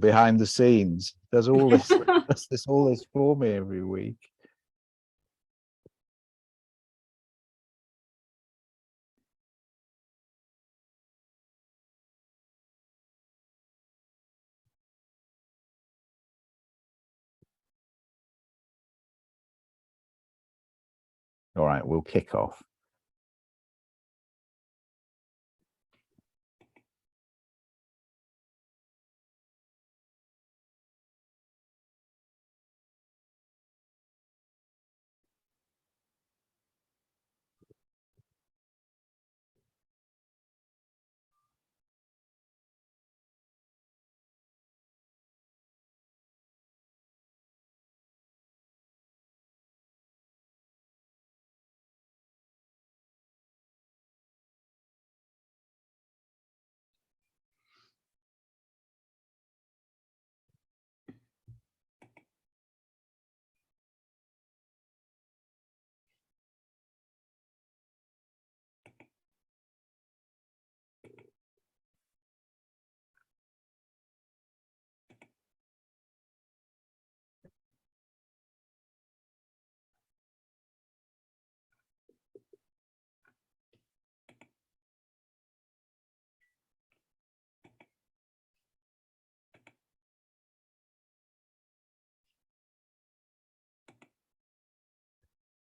behind the scenes, does all this, all this for me every week. All right, we'll kick off.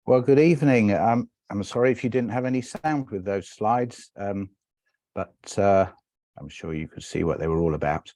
Well, good evening. I'm sorry if you didn't have any sound with those slides, but I'm sure you could see what they were all about,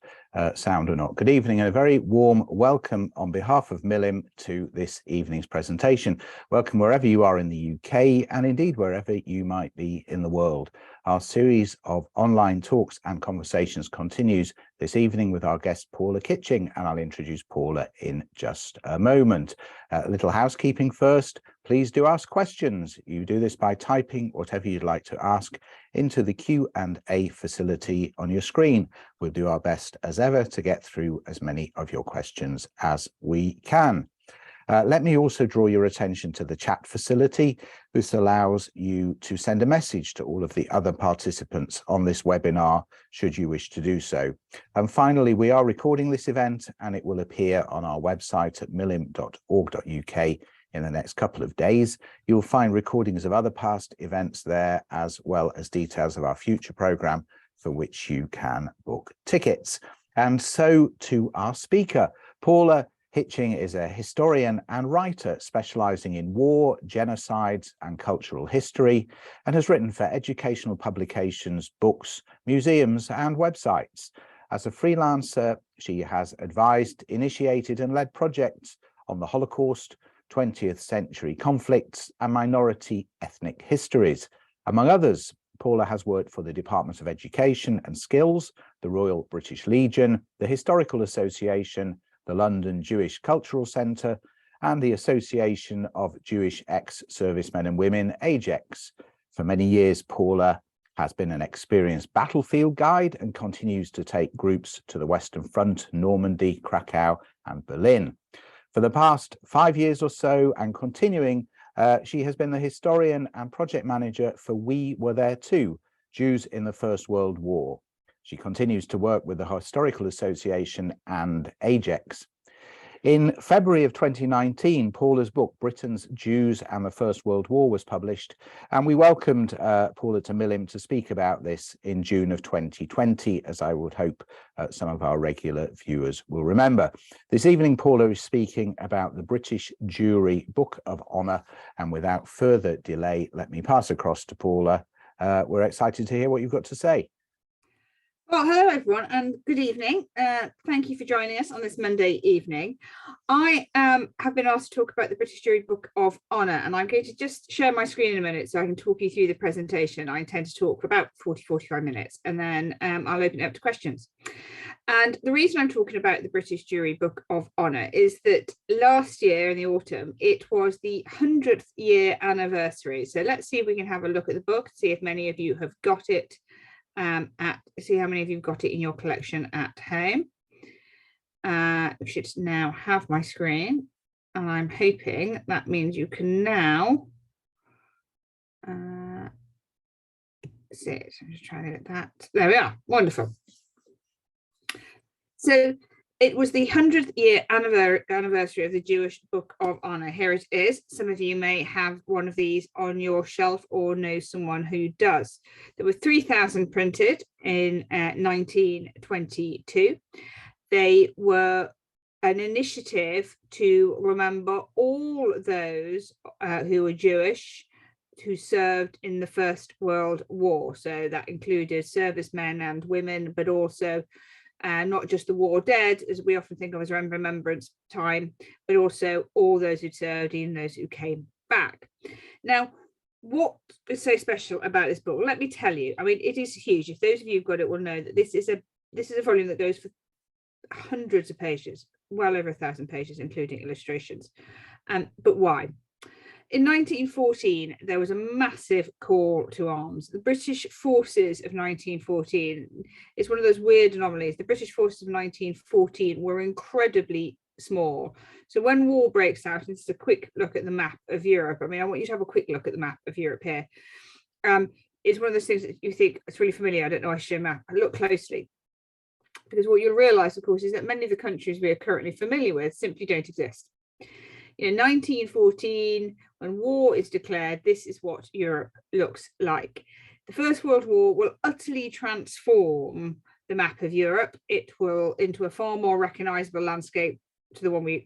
sound or not. Good evening and a very warm welcome on behalf of Milim to this evening's presentation. Welcome wherever you are in the UK and indeed wherever you might be in the world. Our series of online talks and conversations continues this evening with our guest Paula Kitching, and I'll introduce Paula in just a moment. A little housekeeping first. Please do ask questions. You do this by typing whatever you'd like to ask into the Q&A facility on your screen. We'll do our best as ever to get through as many of your questions as we can. Let me also draw your attention to the chat facility. This allows you to send a message to all of the other participants on this webinar, should you wish to do so. And finally, we are recording this event and it will appear on our website at milim.org.uk in the next couple of days. You'll find recordings of other past events there, as well as details of our future programme for which you can book tickets. And so to our speaker, Paula Kitching is a historian and writer specialising in war, genocides and cultural history, and has written for educational publications, books, museums and websites. As a freelancer, she has advised, initiated and led projects on the Holocaust, 20th century conflicts and minority ethnic histories. Among others, Paula has worked for the Department of Education and Skills, the Royal British Legion, the Historical Association, the London Jewish Cultural Centre, and the Association of Jewish Ex-Servicemen and Women, AJEX. For many years, Paula has been an experienced battlefield guide and continues to take groups to the Western Front, Normandy, Krakow, and Berlin. For the past 5 years or so, and continuing, she has been the historian and project manager for We Were There Too, Jews in the First World War. She continues to work with the Historical Association and AJEX. In February of 2019, Paula's book, Britain's Jews and the First World War, was published, and we welcomed Paula to Milim to speak about this in June of 2020, as I would hope some of our regular viewers will remember. This evening, Paula is speaking about the British Jewry Book of Honour, and without further delay, let me pass across to Paula. We're excited to hear what you've got to say. Well, hello everyone and good evening. Thank you for joining us on this Monday evening. I have been asked to talk about the British Jewry Book of Honour, and I'm going to just share my screen in a minute so I can talk you through the presentation. I intend to talk for about 40-45 minutes and then I'll open it up to questions. And the reason I'm talking about the British Jewry Book of Honour is that last year in the autumn, it was the 100th year anniversary. So let's see if we can have a look at the book, see if many of you have got it. See how many of you've got it in your collection at home. We should now have my screen, and I'm hoping that means you can now see it. I'm just trying to get that. There we are. Wonderful. So It was the 100th year anniversary of the Jewish Book of Honor. Here it is. Some of you may have one of these on your shelf or know someone who does. There were 3,000 printed in 1922. They were an initiative to remember all those who were Jewish who served in the First World War. So that included servicemen and women, but also not just the war dead, as we often think of as Remembrance Time, but also all those who served, even those who came back. Now, what is so special about this book? Let me tell you. I mean, it is huge. If those of you who've got it will know that this is a volume that goes for hundreds of pages, well over 1,000 pages, including illustrations. But why? In 1914, there was a massive call to arms. The British forces of 1914 is one of those weird anomalies. The British forces of 1914 were incredibly small. So when war breaks out, and this is a quick look at the map of Europe. I mean, I want you to have a quick look at the map of Europe here. It's one of those things that you think it's really familiar. I don't know, I show a map. I look closely. Because what you'll realise, of course, is that many of the countries we are currently familiar with simply don't exist. In 1914, when war is declared, this is what Europe looks like. The First World War will utterly transform the map of Europe. It will into a far more recognisable landscape to the one we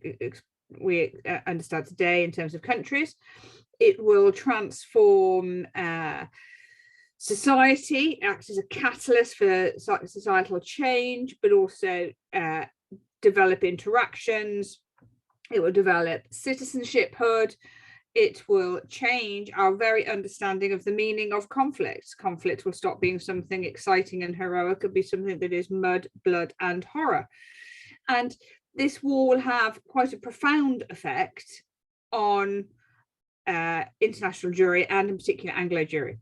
understand today in terms of countries. It will transform society, act as a catalyst for societal change, but also develop interactions. It will develop citizenshiphood. It will change our very understanding of the meaning of conflict. Conflict will stop being something exciting and heroic and be something that is mud, blood, and horror. And this war will have quite a profound effect on international Jewry, and in particular Anglo Jewry.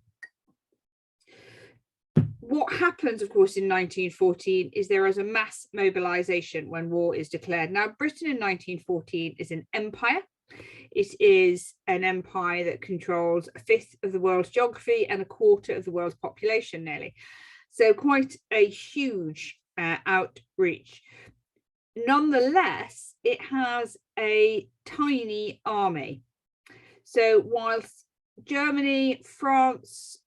What happens, of course, in 1914 is there is a mass mobilization when war is declared. Now, Britain in 1914 is an empire. It is an empire that controls a fifth of the world's geography and a quarter of the world's population nearly. So quite a huge outreach. Nonetheless, it has a tiny army. So whilst Germany, France,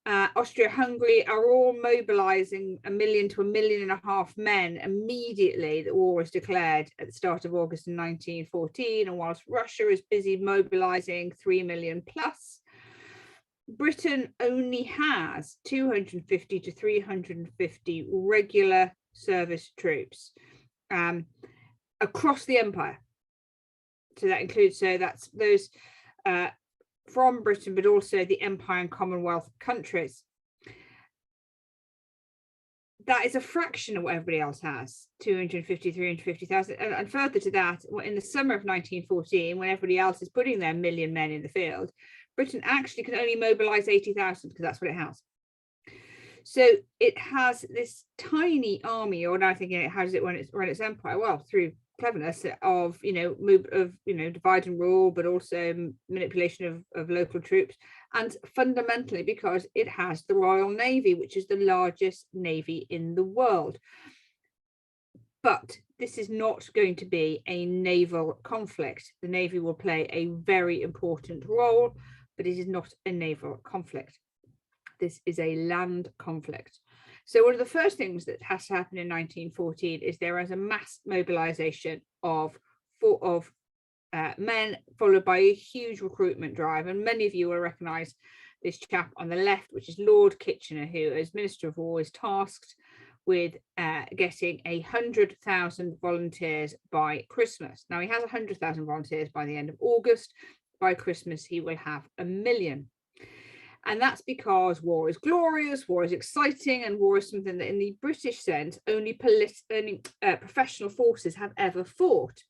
Austria-Hungary are all mobilising 1 million to 1.5 million men immediately the war was declared at the start of August in 1914, and whilst Russia is busy mobilising 3 million plus, Britain only has 250 to 350 regular service troops across the empire. So that includes, that's those from Britain, but also the Empire and Commonwealth countries. That is a fraction of what everybody else has, 250, 350,000. And further to that, in the summer of 1914, when everybody else is putting their 1 million men in the field, Britain actually can only mobilise 80,000 because that's what it has. So it has this tiny army, or now thinking how does it run its empire? Well, through cleverness of divide and rule, but also manipulation of local troops, and fundamentally because it has the Royal Navy, which is the largest navy in the world. But this is not going to be a naval conflict. The Navy will play a very important role, but it is not a naval conflict. This is a land conflict. So one of the first things that has to happen in 1914 is there is a mass mobilization of men, followed by a huge recruitment drive. And many of you will recognize this chap on the left, which is Lord Kitchener, who as Minister of War is tasked with getting 100,000 volunteers by Christmas. Now he has 100,000 volunteers by the end of August. By Christmas, he will have 1 million. And that's because war is glorious, war is exciting, and war is something that in the British sense, only professional forces have ever fought,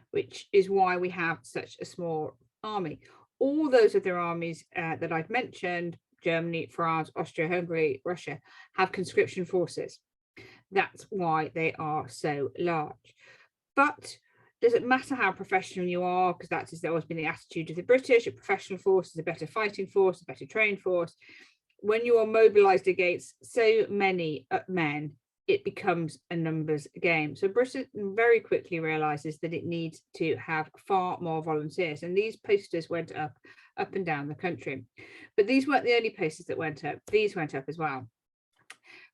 which is why we have such a small army. All those other armies that I've mentioned, Germany, France, Austria-Hungary, Russia, have conscription forces. That's why they are so large. But does it matter how professional you are? Because that has always been the attitude of the British. A professional force is a better fighting force, a better trained force. When you are mobilised against so many men, it becomes a numbers game. So Britain very quickly realizes that it needs to have far more volunteers, and these posters went up and down the country. But these weren't the only posters that went up. These went up as well.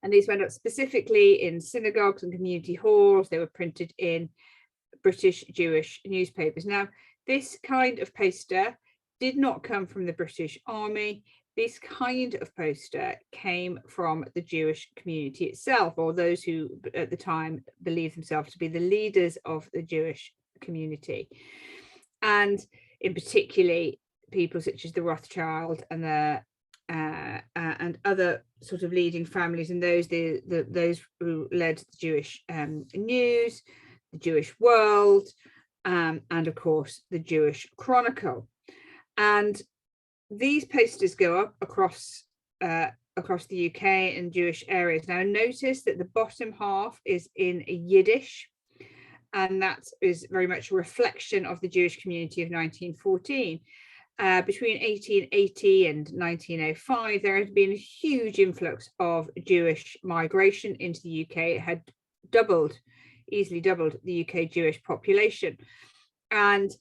And these went up specifically in synagogues and community halls. They were printed in British Jewish newspapers. Now, this kind of poster did not come from the British Army. This kind of poster came from the Jewish community itself, or those who at the time believed themselves to be the leaders of the Jewish community. And in particularly people such as the Rothschild and the and other sort of leading families, and those who led the Jewish news, the Jewish world, and of course the Jewish Chronicle. And these posters go up across the UK and Jewish areas. Now notice that the bottom half is in Yiddish, and that is very much a reflection of the Jewish community of 1914. Between 1880 and 1905, there had been a huge influx of Jewish migration into the UK. It had easily doubled the UK Jewish population. And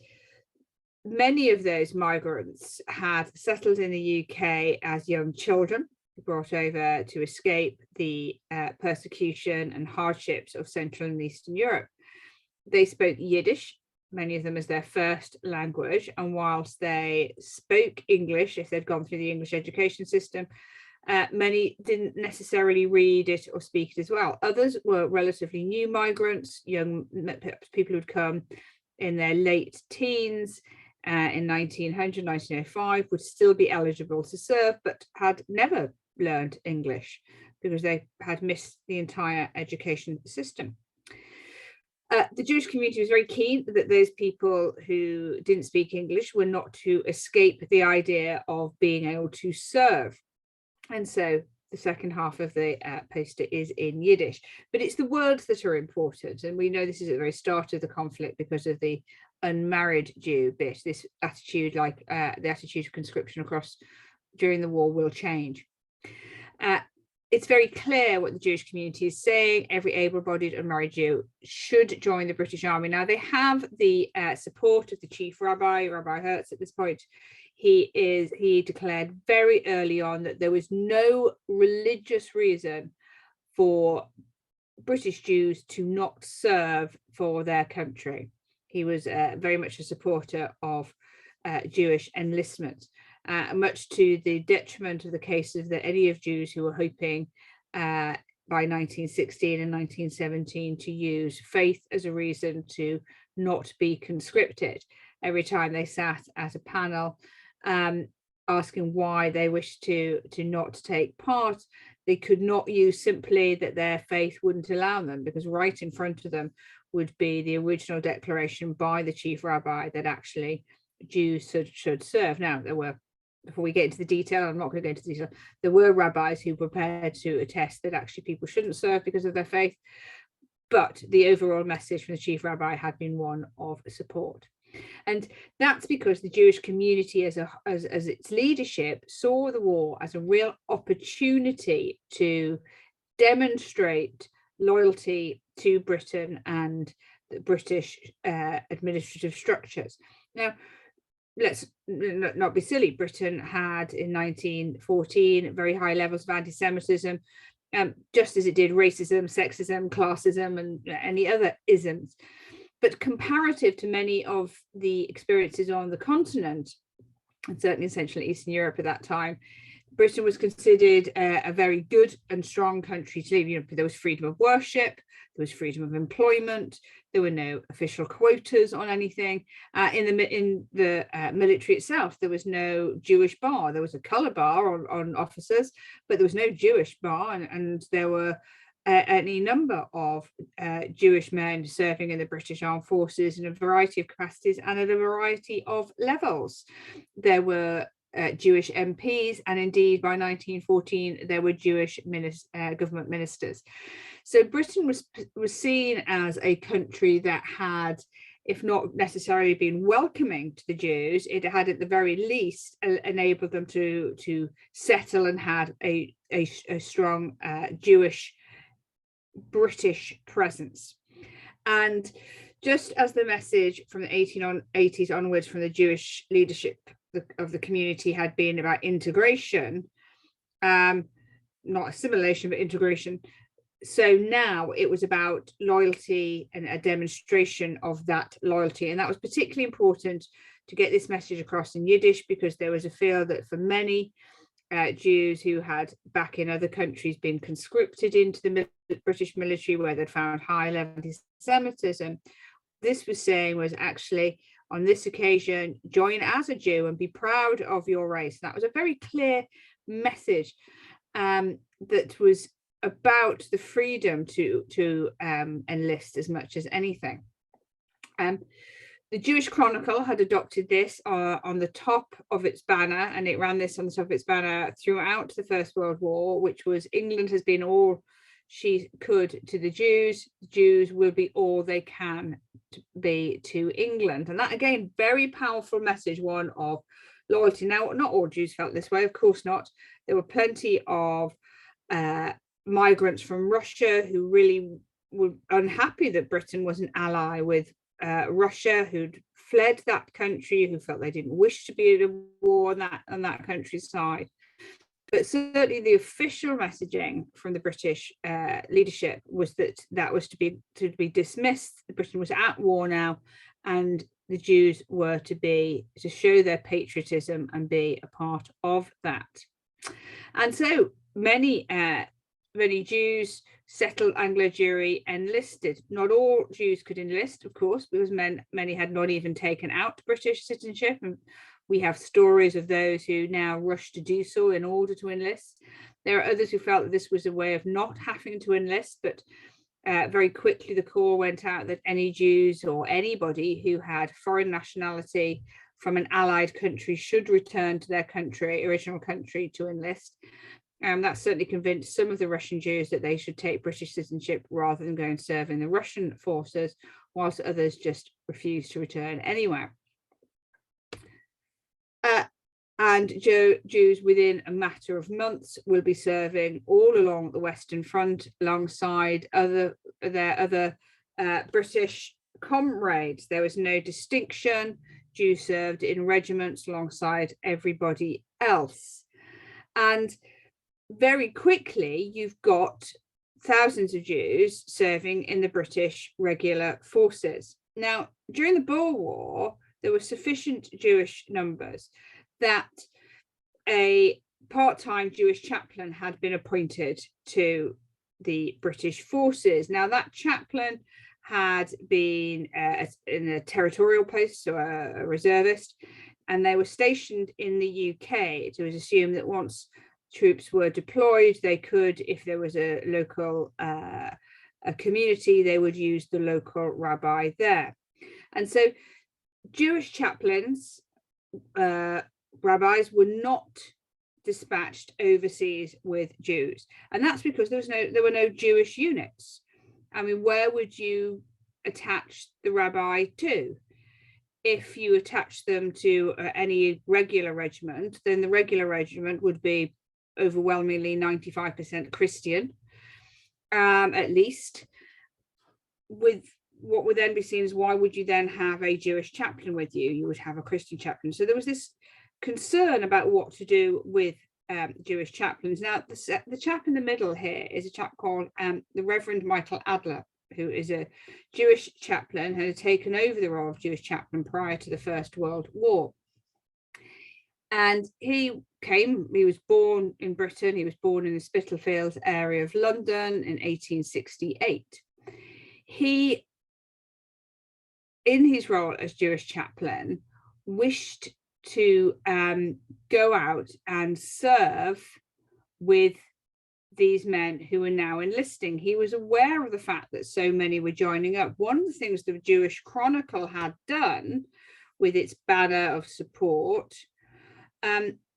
many of those migrants had settled in the UK as young children, brought over to escape the persecution and hardships of Central and Eastern Europe. They spoke Yiddish, many of them as their first language, and whilst they spoke English, if they'd gone through the English education system, many didn't necessarily read it or speak it as well. Others were relatively new migrants, young people who'd come in their late teens in 1900, 1905, would still be eligible to serve, but had never learned English because they had missed the entire education system. The Jewish community was very keen that those people who didn't speak English were not to escape the idea of being able to serve. And so the second half of the poster is in Yiddish, but it's the words that are important. And we know this is at the very start of the conflict because of the unmarried Jew bit. This attitude, like the attitude of conscription across during the war, will change. It's very clear what the Jewish community is saying. Every able-bodied unmarried Jew should join the British Army. Now, they have the support of the chief rabbi, Rabbi Hertz, at this point. He declared very early on that there was no religious reason for British Jews to not serve for their country. He was very much a supporter of Jewish enlistment. Much to the detriment of the cases that any of Jews who were hoping by 1916 and 1917 to use faith as a reason to not be conscripted. Every time they sat at a panel asking why they wished to not take part, they could not use simply that their faith wouldn't allow them, because right in front of them would be the original declaration by the chief rabbi that actually Jews should serve. Now, there were, before we get into the detail, I'm not going to go into the detail, there were rabbis who were prepared to attest that actually people shouldn't serve because of their faith, but the overall message from the chief rabbi had been one of support. And that's because the Jewish community as its leadership saw the war as a real opportunity to demonstrate loyalty to Britain and the British administrative structures. Now, let's not be silly. Britain had in 1914 very high levels of anti-Semitism, just as it did racism, sexism, classism, and any other isms. But comparative to many of the experiences on the continent, and certainly in Central and Eastern Europe at that time, Britain was considered a very good and strong country to live. You know, there was freedom of worship, there was freedom of employment, there were no official quotas on anything. In the military itself, there was no Jewish bar. There was a colour bar on officers, but there was no Jewish bar, and there were any number of Jewish men serving in the British Armed Forces in a variety of capacities and at a variety of levels. There were Jewish MPs, and indeed by 1914 there were Jewish government ministers. So Britain was seen as a country that had, if not necessarily been welcoming to the Jews, it had at the very least enabled them to settle and had a strong Jewish British presence. And just as the message from the 1880s onwards from the Jewish leadership of the community had been about integration, not assimilation, but integration. So now it was about loyalty and a demonstration of that loyalty. And that was particularly important to get this message across in Yiddish, because there was a fear that for many Jews who had back in other countries been conscripted into the British military, where they'd found high level anti-Semitism, this was saying was actually, on this occasion, join as a Jew and be proud of your race. And that was a very clear message that was about the freedom to enlist as much as anything. The Jewish Chronicle had adopted this on the top of its banner, and it ran this on the top of its banner throughout the First World War, which was, England has been all she could to the Jews. The Jews will be all they can be to England. And that, again, very powerful message, one of loyalty. Now, not all Jews felt this way, of course not. There were plenty of migrants from Russia who really were unhappy that Britain was an ally with Russia, who'd fled that country, who felt they didn't wish to be at a war on that country's side. But certainly the official messaging from the British leadership was that was to be dismissed. Britain was at war now, and the Jews were to show their patriotism and be a part of that. And so many Jews settled Anglo Jewry enlisted. Not all Jews could enlist, of course, because many had not even taken out British citizenship. And we have stories of those who now rush to do so in order to enlist. There are others who felt that this was a way of not having to enlist, but very quickly the call went out that any Jews or anybody who had foreign nationality from an allied country should return to their original country to enlist. That certainly convinced some of the Russian Jews that they should take British citizenship rather than go and serve in the Russian forces, whilst others just refused to return anywhere. And Jews within a matter of months will be serving all along the Western Front alongside their other British comrades. There was no distinction. Jews served in regiments alongside everybody else. And very quickly, you've got thousands of Jews serving in the British regular forces. Now, during the Boer War, there were sufficient Jewish numbers that a part-time Jewish chaplain had been appointed to the British forces. Now, that chaplain had been in a territorial post, so a reservist, and they were stationed in the UK. It was assumed that once troops were deployed, they could, if there was a local a community, they would use the local rabbi there. And so Jewish chaplains, rabbis, were not dispatched overseas with Jews. And that's because there were no Jewish units. I mean, where would you attach the rabbi to? If you attach them to any regular regiment, then the regular regiment would be overwhelmingly 95% Christian, at least. With what would then be seen as, why would you then have a Jewish chaplain with you? You would have a Christian chaplain. So there was this concern about what to do with Jewish chaplains. Now, the chap in the middle here is a chap called the Reverend Michael Adler, who is a Jewish chaplain, who had taken over the role of Jewish chaplain prior to the First World War. And he was born in Britain. He was born in the Spitalfields area of London in 1868. He, in his role as Jewish chaplain, wished to go out and serve with these men who were now enlisting. He was aware of the fact that so many were joining up. One of the things the Jewish Chronicle had done with its banner of support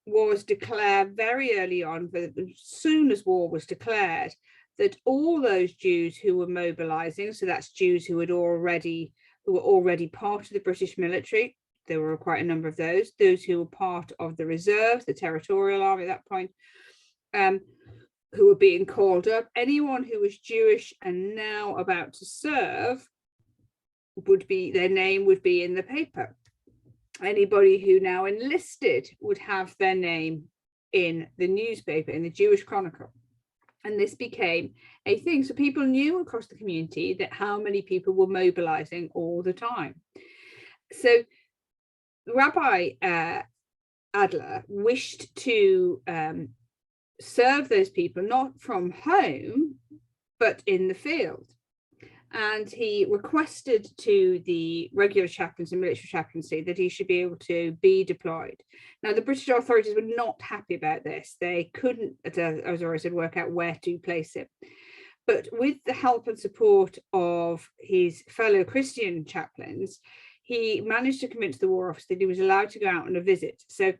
was declare very early on, but as soon as war was declared, that all those Jews who were mobilizing, so that's Jews who were already part of the British military, there were quite a number of those who were part of the reserves, the territorial army at that point, who were being called up. Anyone who was Jewish and now about to serve would be, their name would be in the paper. Anybody who now enlisted would have their name in the newspaper, in the Jewish Chronicle. And this became a thing. So people knew across the community that how many people were mobilizing all the time. So Rabbi Adler wished to serve those people not from home, but in the field. And he requested to the regular chaplains and military chaplaincy that he should be able to be deployed. Now, the British authorities were not happy about this. They couldn't, as I said, work out where to place him. But with the help and support of his fellow Christian chaplains, he managed to convince the War Office that he was allowed to go out on a visit. So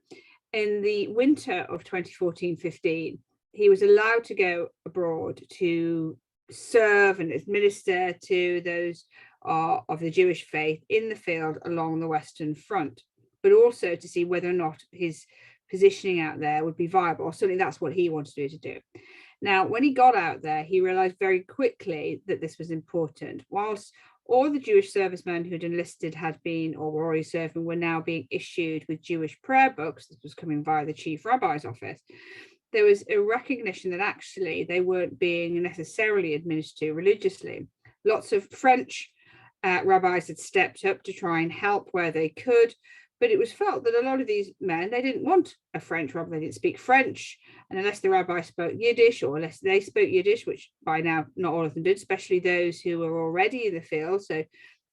in the winter of 2014-15, he was allowed to go abroad to serve and administer to those of the Jewish faith in the field along the Western Front, but also to see whether or not his positioning out there would be viable, or certainly that's what he wanted to do. Now, when he got out there, he realized very quickly that this was important. Whilst all the Jewish servicemen who'd enlisted had been, or were already serving, were now being issued with Jewish prayer books, this was coming via the chief rabbi's office, there was a recognition that actually they weren't being necessarily administered religiously. Lots of French rabbis had stepped up to try and help where they could, but it was felt that a lot of these men, they didn't want a French rabbi, they didn't speak French, and unless the rabbi spoke Yiddish, or unless they spoke Yiddish, which by now not all of them did, especially those who were already in the field. So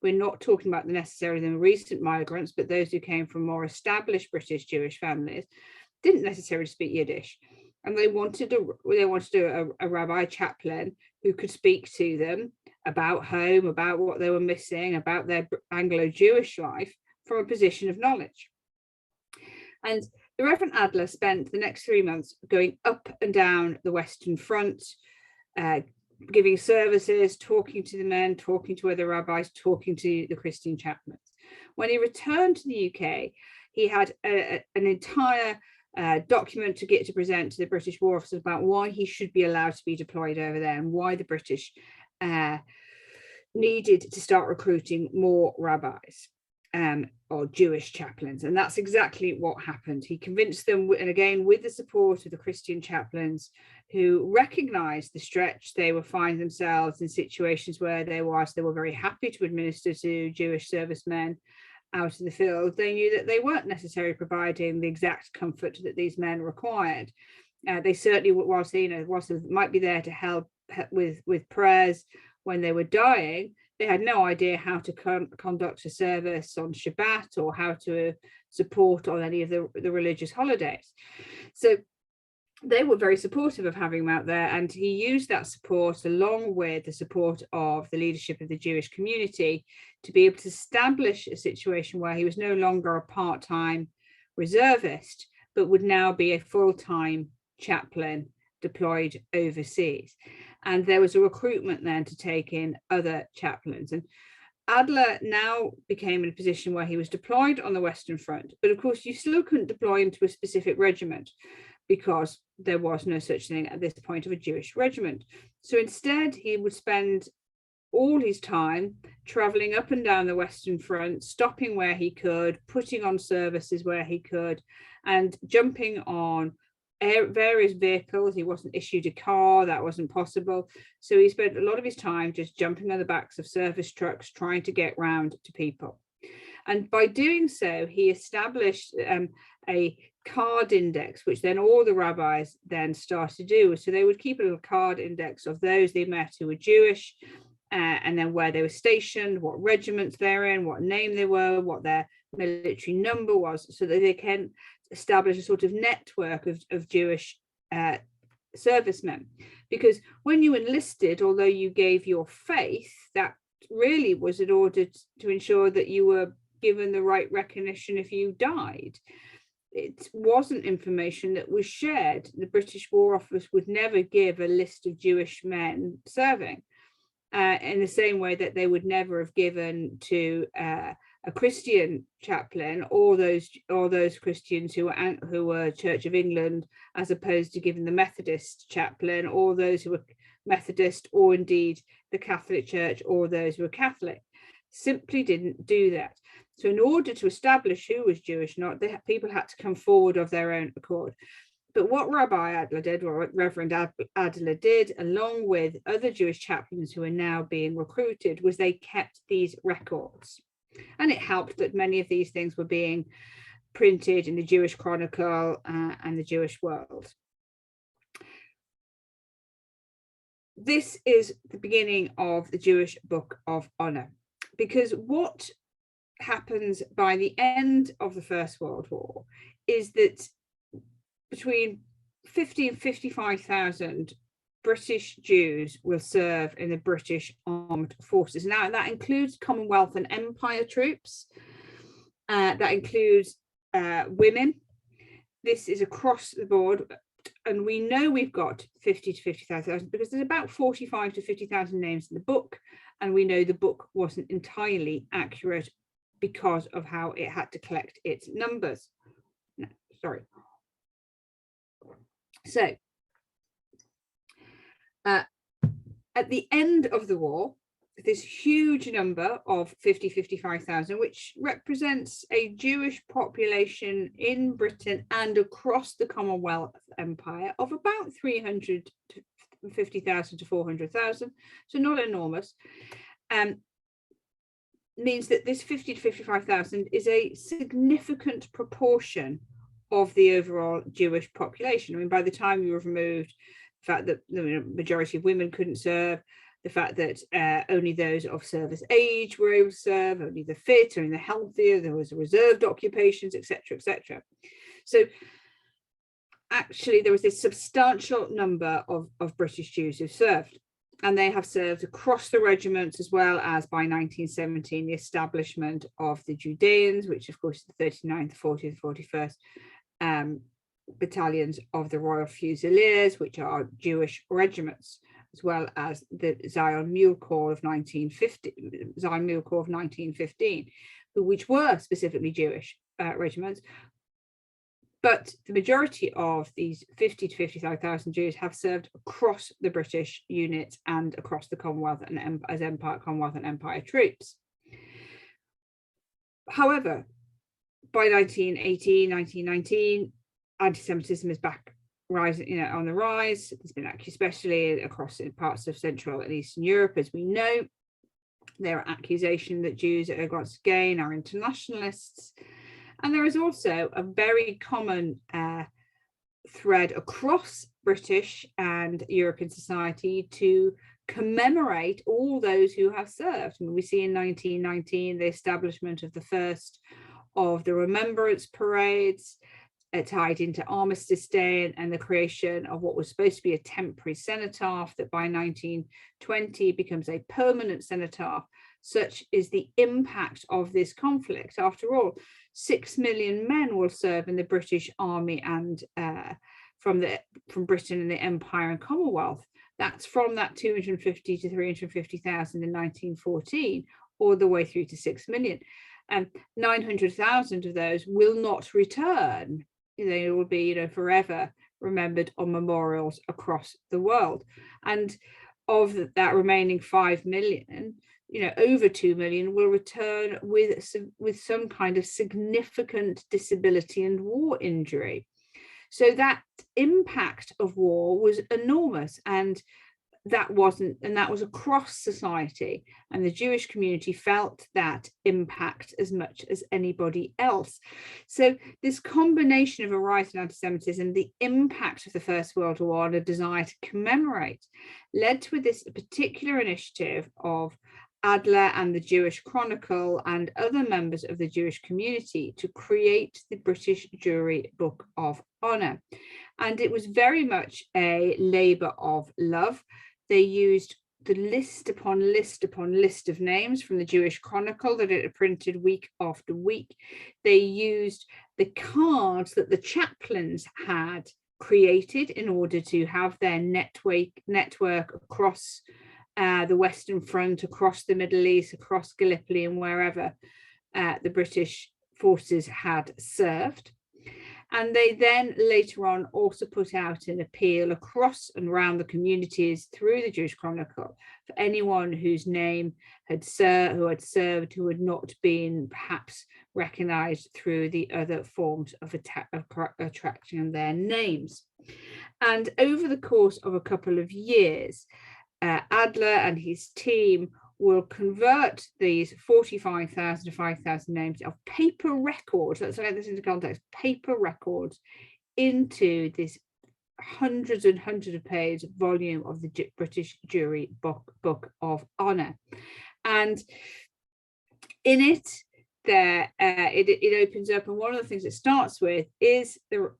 we're not talking about necessarily the recent migrants, but those who came from more established British Jewish families didn't necessarily speak Yiddish. And they wanted a rabbi chaplain who could speak to them about home, about what they were missing, about their Anglo-Jewish life from a position of knowledge. And the Reverend Adler spent the next 3 months going up and down the Western Front, giving services, talking to the men, talking to other rabbis, talking to the Christian chaplains. When he returned to the UK, he had an entire document to present to the British War Office about why he should be allowed to be deployed over there and why the British needed to start recruiting more rabbis or Jewish chaplains. And that's exactly what happened. He convinced them, and again, with the support of the Christian chaplains who recognized the stretch they were finding themselves in situations where they were very happy to administer to Jewish servicemen out in the field. They knew that they weren't necessarily providing the exact comfort that these men required. They certainly, whilst they might be there to help with prayers when they were dying, they had no idea how to conduct a service on Shabbat or how to support on any of the religious holidays. So they were very supportive of having him out there, and he used that support along with the support of the leadership of the Jewish community to be able to establish a situation where he was no longer a part-time reservist, but would now be a full-time chaplain deployed overseas. And there was a recruitment then to take in other chaplains. And Adler now became in a position where he was deployed on the Western Front, but of course you still couldn't deploy him to a specific regiment because there was no such thing at this point of a Jewish regiment. So instead, he would spend all his time traveling up and down the Western Front, stopping where he could, putting on services where he could, and jumping on various vehicles. He wasn't issued a car, that wasn't possible. So he spent a lot of his time just jumping on the backs of service trucks, trying to get round to people. And by doing so, he established a card index, which then all the rabbis then started to do. So they would keep a little card index of those they met who were Jewish, and then where they were stationed, what regiments they're in, what name they were, what their military number was, so that they can establish a sort of network of Jewish servicemen. Because when you enlisted, although you gave your faith, that really was in order to ensure that you were given the right recognition if you died. It wasn't information that was shared. The British War Office would never give a list of Jewish men serving in the same way that they would never have given to a Christian chaplain, or those Christians who were Church of England, as opposed to giving the Methodist chaplain, or those who were Methodist, or indeed the Catholic Church, or those who were Catholic. Simply didn't do that. So in order to establish who was Jewish or not, people had to come forward of their own accord. But what Rabbi Adler did, or what Reverend Adler did, along with other Jewish chaplains who are now being recruited, was they kept these records. And it helped that many of these things were being printed in the Jewish Chronicle and the Jewish World. This is the beginning of the Jewish Book of Honor, because what happens by the end of the First World War is that between 50 and 55,000 British Jews will serve in the British Armed Forces. Now, that includes Commonwealth and Empire troops. That includes women. This is across the board. And we know we've got 50 to 55,000 because there's about 45 to 50,000 names in the book. And we know the book wasn't entirely accurate because of how it had to collect its numbers. No, sorry. So, at the end of the war, this huge number of 55,000, which represents a Jewish population in Britain and across the Commonwealth Empire of about 350,000 to 400,000, so not enormous, means that this 50 to 55,000 is a significant proportion of the overall Jewish population. I mean, by the time you have removed the fact that the majority of women couldn't serve, the fact that only those of service age were able to serve, only the fit, only the healthier, there was reserved occupations, etc., etc. So actually, there was this substantial number of British Jews who served, and they have served across the regiments, as well as by 1917, the establishment of the Judeans, which of course is the 39th, the 40th, 41st battalions of the Royal Fusiliers, which are Jewish regiments, as well as the Zion Mule Corps of 1915, which were specifically Jewish regiments. But the majority of these 50 to 55,000 Jews have served across the British units and across the Commonwealth and as Commonwealth and Empire troops. However, by 1918, 1919, anti-Semitism is back rising, on the rise. There's been especially across parts of Central and Eastern Europe, as we know. There are accusations that Jews once again are internationalists. And there is also a very common thread across British and European society to commemorate all those who have served. I mean, we see in 1919 the establishment of the first of the remembrance parades, tied into Armistice Day, and the creation of what was supposed to be a temporary cenotaph that by 1920 becomes a permanent cenotaph. Such is the impact of this conflict. After all, 6 million men will serve in the British Army and from Britain and the Empire and Commonwealth. That's from that 250 to 350,000 in 1914, all the way through to 6 million. 900,000 of those will not return. They will be, forever remembered on memorials across the world. And of that remaining 5 million, over 2 million will return with some kind of significant disability and war injury. So that impact of war was enormous, and that was across society, and the Jewish community felt that impact as much as anybody else. So this combination of a rise in anti-Semitism, the impact of the First World War, and a desire to commemorate led to this particular initiative of Adler and the Jewish Chronicle and other members of the Jewish community to create the British Jewry Book of Honor. And it was very much a labor of love. They used the list upon list upon list of names from the Jewish Chronicle that it had printed week after week. They used the cards that the chaplains had created in order to have their network across the Western Front, across the Middle East, across Gallipoli and wherever, the British forces had served. And they then later on also put out an appeal across and around the communities through the Jewish Chronicle for anyone whose name had who had served, who had not been perhaps recognised through the other forms of attracting their names. And over the course of a couple of years, Adler and his team will convert these 45,000 to 5,000 names of paper records, let's get this into context, paper records, into this hundreds and hundreds of page volume of the British Jewry Book of Honour. And in it, it opens up, and one of the things it starts with is the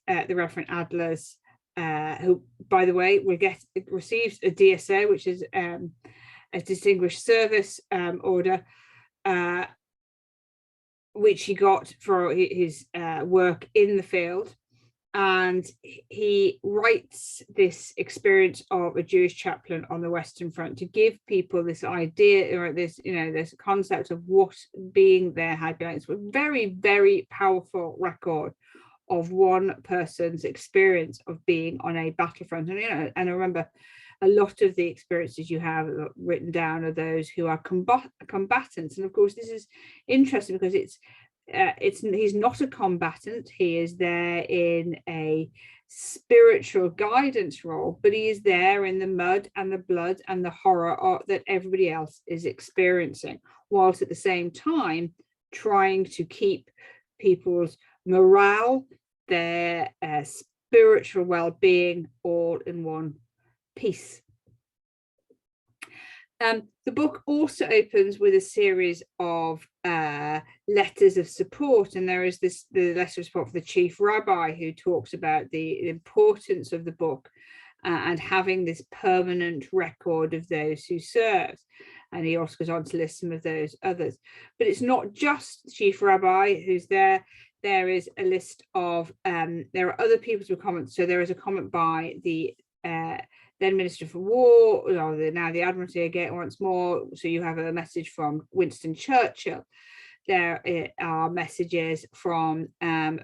Reverend Adler's, who, by the way, receives a DSO, which is a Distinguished Service Order, which he got for his work in the field. And he writes this experience of a Jewish chaplain on the Western Front to give people this idea, or this, this concept of what being there had been. It's a very, very powerful record of one person's experience of being on a battlefront. And I remember a lot of the experiences you have written down are those who are combatants. And of course, this is interesting because he's not a combatant. He is there in a spiritual guidance role, but he is there in the mud and the blood and the horror that everybody else is experiencing, whilst at the same time trying to keep people's morale, their spiritual well-being, all in one piece. The book also opens with a series of letters of support, and there is the letter of support for the chief rabbi, who talks about the importance of the book and having this permanent record of those who served. And he also goes on to list some of those others. But it's not just the chief rabbi who's there. There is a list of, there are other people's comments. So there is a comment by the then Minister for War, or now the Admiralty again once more. So you have a message from Winston Churchill. There are messages from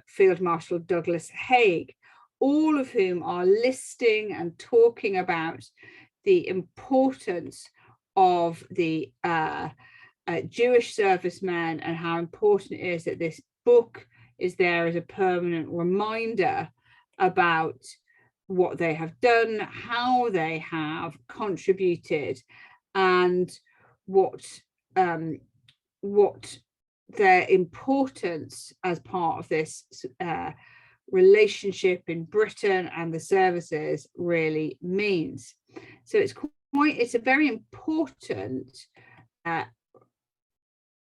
Field Marshal Douglas Haig, all of whom are listing and talking about the importance of the Jewish servicemen and how important it is that this book is there as a permanent reminder about what they have done, how they have contributed, and what their importance as part of this relationship in Britain and the services really means. So it's a very important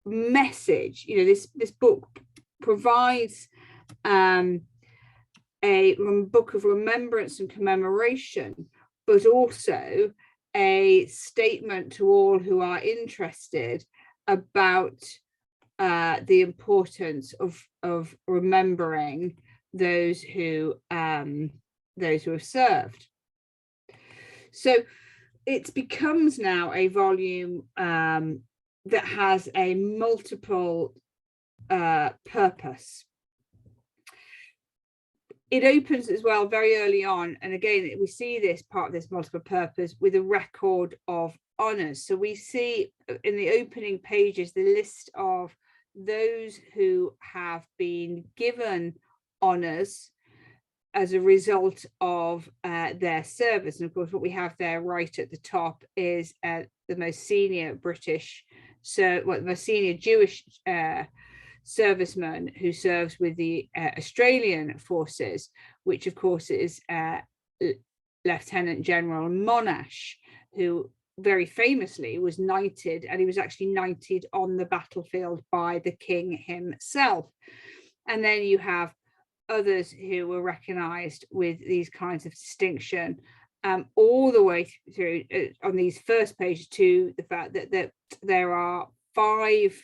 message. This book provides a book of remembrance and commemoration, but also a statement to all who are interested about the importance of remembering those who have served. So it becomes now a volume that has a multiple purpose. It opens as well very early on, and again we see this part of this multiple purpose with a record of honours. So we see in the opening pages the list of those who have been given honours as a result of their service. And of course what we have there right at the top is the most senior the most senior Jewish serviceman who serves with the Australian forces, which of course is Lieutenant General Monash, who very famously was knighted, and he was actually knighted on the battlefield by the king himself. And then you have others who were recognized with these kinds of distinction all the way through on these first pages to the fact that there are 5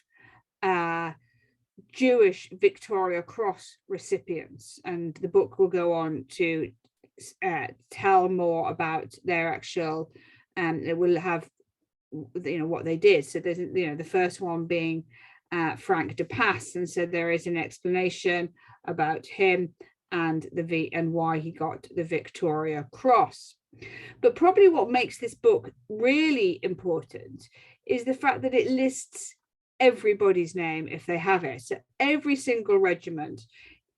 Jewish Victoria Cross recipients, and the book will go on to tell more about their actual, it will have what they did. So there's the first one being Frank de Pass, and so there is an explanation about him and why he got the Victoria Cross. But probably what makes this book really important is the fact that it lists everybody's name if they have it. So every single regiment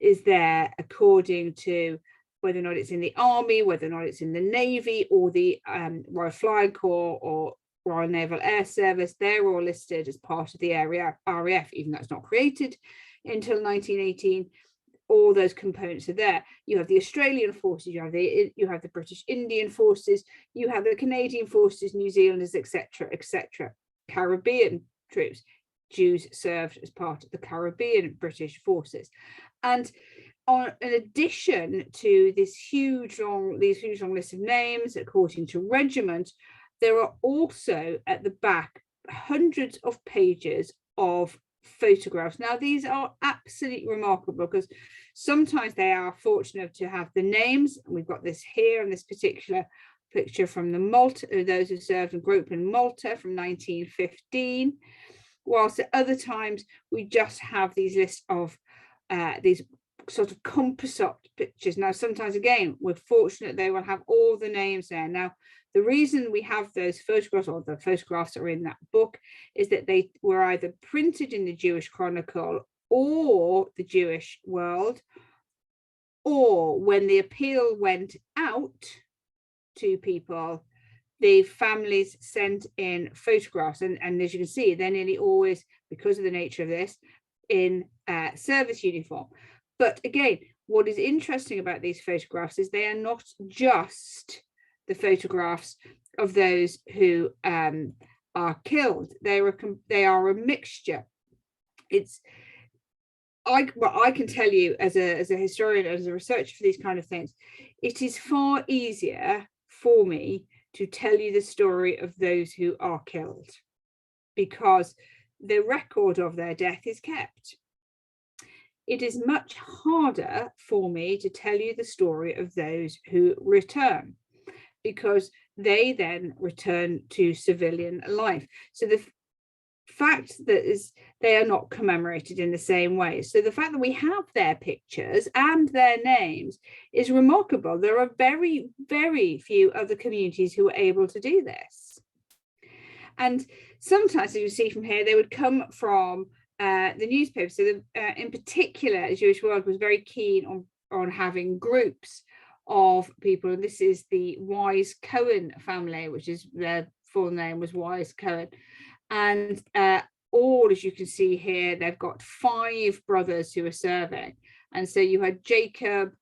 is there according to whether or not it's in the army, whether or not it's in the navy or the Royal Flying Corps or Royal Naval Air Service. They're all listed as part of the RAF, even though it's not created until 1918. All those components are there. You have the Australian forces, you have the British Indian forces, you have the Canadian forces, New Zealanders, etc., etc. Caribbean troops. Jews served as part of the Caribbean British forces, and in addition to these huge long list of names according to regiment, there are also at the back hundreds of pages of photographs. Now these are absolutely remarkable because sometimes they are fortunate to have the names. We've got this here in this particular picture from the Malta, those who served in group in Malta from 1915, whilst at other times we just have these lists of these sort of composite pictures. Now sometimes again we're fortunate they will have all the names there. Now the reason we have those photographs, or the photographs are in that book, is that they were either printed in the Jewish Chronicle or the Jewish World, or when the appeal went out to people, the families sent in photographs, and as you can see, they're nearly always, because of the nature of this, in service uniform. But again, what is interesting about these photographs is they are not just the photographs of those who are killed. They are a mixture. I can tell you as a historian, as a researcher for these kind of things, it is far easier for me to tell you the story of those who are killed because the record of their death is kept. It is much harder for me to tell you the story of those who return, because they then return to civilian life. So the fact that they are not commemorated in the same way. So the fact that we have their pictures and their names is remarkable. There are very, very few other communities who are able to do this. And sometimes, as you see from here, they would come from the newspaper. So in particular, the Jewish World was very keen on having groups of people, and this is the Wise Cohen family, which is their full name was Wise Cohen, and all, as you can see here, they've got 5 brothers who are serving, and so you had Jacob,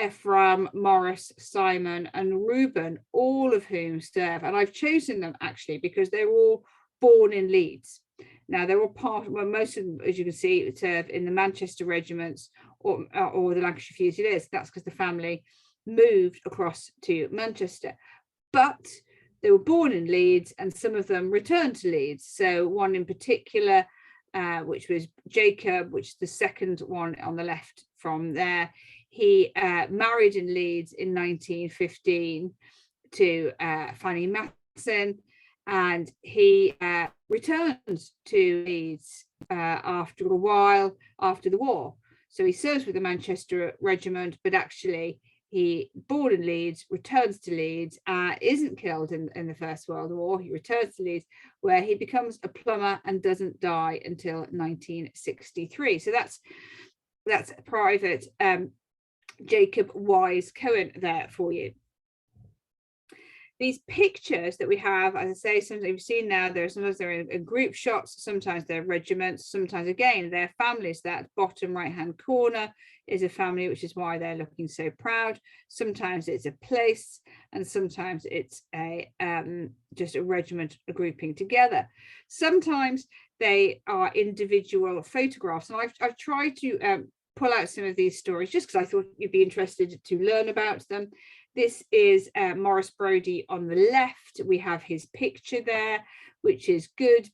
Ephraim, Morris, Simon, and Reuben, all of whom serve, and I've chosen them actually because they're all born in Leeds. Now they're all most of them, as you can see, serve in the Manchester regiments or the Lancashire Fusiliers. That's because the family moved across to Manchester, but they were born in Leeds and some of them returned to Leeds. So one in particular, which was Jacob, which is the second one on the left from there, he married in Leeds in 1915 to Fanny Matson, and he returned to Leeds after a while after the war. So he serves with the Manchester Regiment, but actually he born in Leeds, returns to Leeds, isn't killed in the First World War. He returns to Leeds, where he becomes a plumber and doesn't die until 1963. So that's Private Jacob Wise Cohen there for you. These pictures that we have, as I say, sometimes you've seen now, sometimes they're in group shots, sometimes they're regiments, sometimes again they're families. That bottom right hand corner is a family, which is why they're looking so proud. Sometimes it's a place, and sometimes it's a just a regiment grouping together. Sometimes they are individual photographs, and I've tried to pull out some of these stories just because I thought you'd be interested to learn about them. This is Morris Brodie on the left. We have his picture there, which is good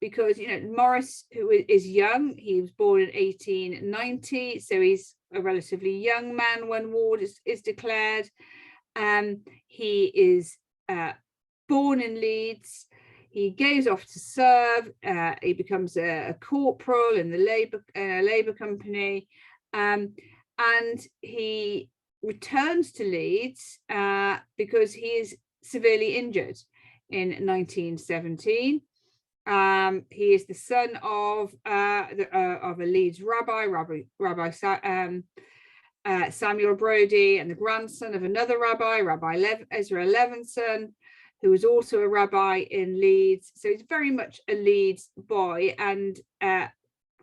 because, you know, Morris, who is young, he was born in 1890, so he's a relatively young man when war is declared. He is born in Leeds. He goes off to serve. He becomes a corporal in the Labour company, and he returns to Leeds because he is severely injured in 1917. He is the son of a Leeds Rabbi Samuel Brodie, and the grandson of another Rabbi Ezra Levinson, who was also a rabbi in Leeds. So he's very much a Leeds boy, and